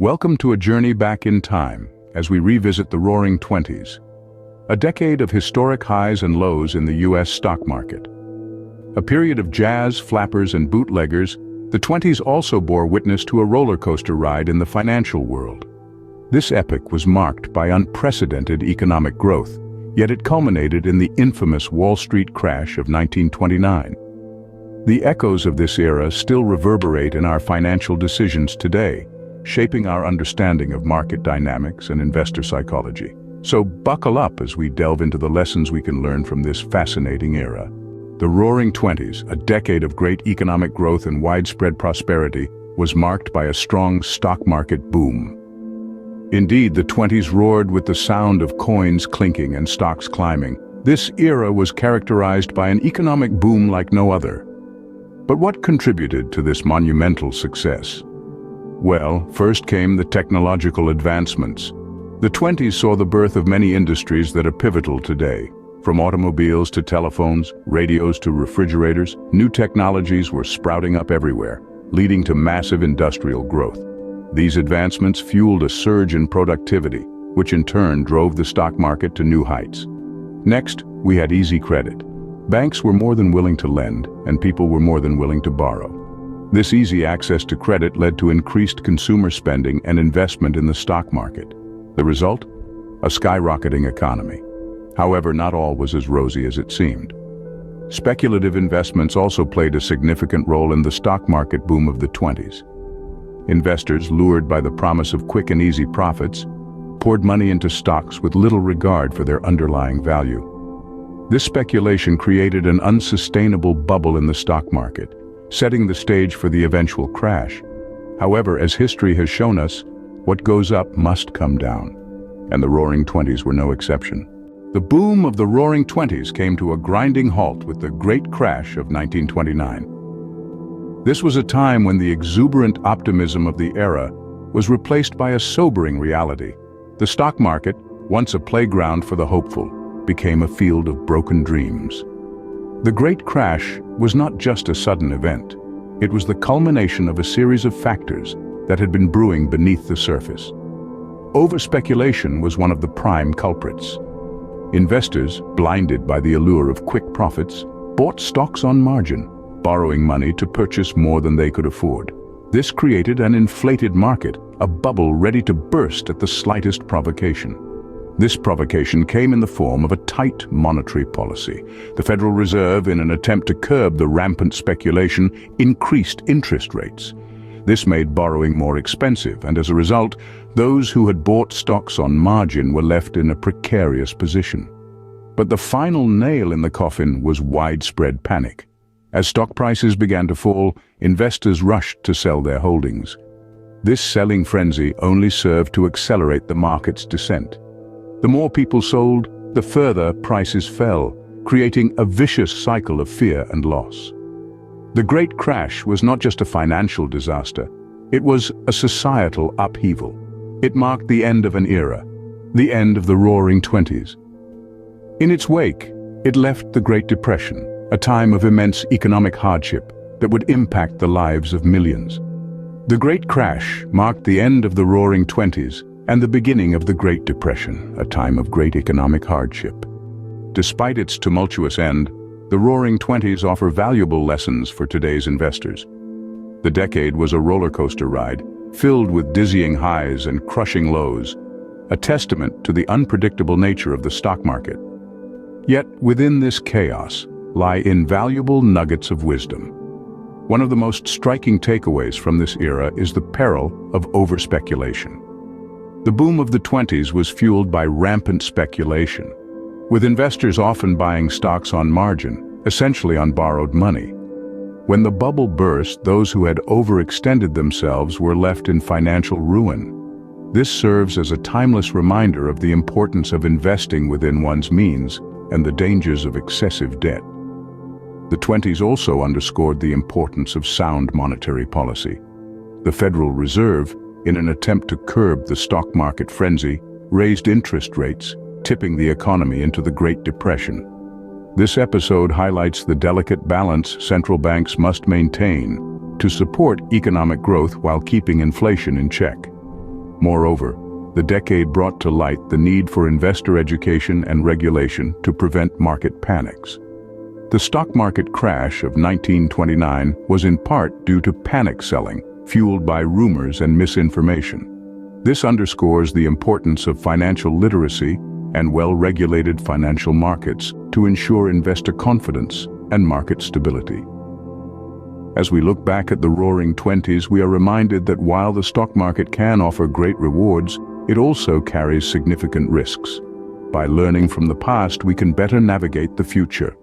Welcome to a journey back in time as we revisit the Roaring Twenties, a decade of historic highs and lows in the U.S. stock market. A period of jazz, flappers, and bootleggers, the 20s also bore witness to a roller coaster ride in the financial world. This epoch was marked by unprecedented economic growth, yet it culminated in the infamous Wall Street crash of 1929. The echoes of this era still reverberate in our financial decisions today, shaping our understanding of market dynamics and investor psychology. So buckle up as we delve into the lessons we can learn from this fascinating era. The Roaring Twenties, a decade of great economic growth and widespread prosperity, was marked by a strong stock market boom. Indeed, the 20s roared with the sound of coins clinking and stocks climbing. This era was characterized by an economic boom like no other. But what contributed to this monumental success? Well, first came the technological advancements. The 20s saw the birth of many industries that are pivotal today. From automobiles to telephones, radios to refrigerators, new technologies were sprouting up everywhere, leading to massive industrial growth. These advancements fueled a surge in productivity, which in turn drove the stock market to new heights. Next, we had easy credit. Banks were more than willing to lend, and people were more than willing to borrow. This easy access to credit led to increased consumer spending and investment in the stock market. The result? A skyrocketing economy. However, not all was as rosy as it seemed. Speculative investments also played a significant role in the stock market boom of the 20s. Investors, lured by the promise of quick and easy profits, poured money into stocks with little regard for their underlying value. This speculation created an unsustainable bubble in the stock market, setting the stage for the eventual crash. However, as history has shown us, what goes up must come down, and the Roaring Twenties were no exception. The boom of the Roaring Twenties came to a grinding halt with the Great Crash of 1929. This was a time when the exuberant optimism of the era was replaced by a sobering reality. The stock market, once a playground for the hopeful, became a field of broken dreams. The Great Crash was not just a sudden event. It was the culmination of a series of factors that had been brewing beneath the surface. Overspeculation was one of the prime culprits. Investors, blinded by the allure of quick profits, bought stocks on margin, borrowing money to purchase more than they could afford. This created an inflated market, a bubble ready to burst at the slightest provocation. This provocation came in the form of a tight monetary policy. The Federal Reserve, in an attempt to curb the rampant speculation, increased interest rates. This made borrowing more expensive, and as a result, those who had bought stocks on margin were left in a precarious position. But the final nail in the coffin was widespread panic. As stock prices began to fall, investors rushed to sell their holdings. This selling frenzy only served to accelerate the market's descent. The more people sold, the further prices fell, creating a vicious cycle of fear and loss. The Great Crash was not just a financial disaster, it was a societal upheaval. It marked the end of an era, the end of the Roaring Twenties. In its wake, it left the Great Depression, a time of immense economic hardship that would impact the lives of millions. The Great Crash marked the end of the Roaring Twenties and the beginning of the Great Depression, a time of great economic hardship. Despite its tumultuous end, the Roaring Twenties offer valuable lessons for today's investors. The decade was a roller coaster ride, filled with dizzying highs and crushing lows, a testament to the unpredictable nature of the stock market. Yet within this chaos lie invaluable nuggets of wisdom. One of the most striking takeaways from this era is the peril of overspeculation. The boom of the 20s was fueled by rampant speculation, with investors often buying stocks on margin, essentially on borrowed money. When the bubble burst, those who had overextended themselves were left in financial ruin. This serves as a timeless reminder of the importance of investing within one's means and the dangers of excessive debt. The 20s also underscored the importance of sound monetary policy. The Federal Reserve, in an attempt to curb the stock market frenzy, raised interest rates, tipping the economy into the Great Depression. This episode highlights the delicate balance central banks must maintain to support economic growth while keeping inflation in check. Moreover, the decade brought to light the need for investor education and regulation to prevent market panics. The stock market crash of 1929 was in part due to panic selling, fueled by rumors and misinformation. This underscores the importance of financial literacy and well-regulated financial markets to ensure investor confidence and market stability. As we look back at the Roaring Twenties, we are reminded that while the stock market can offer great rewards, it also carries significant risks. By learning from the past, we can better navigate the future.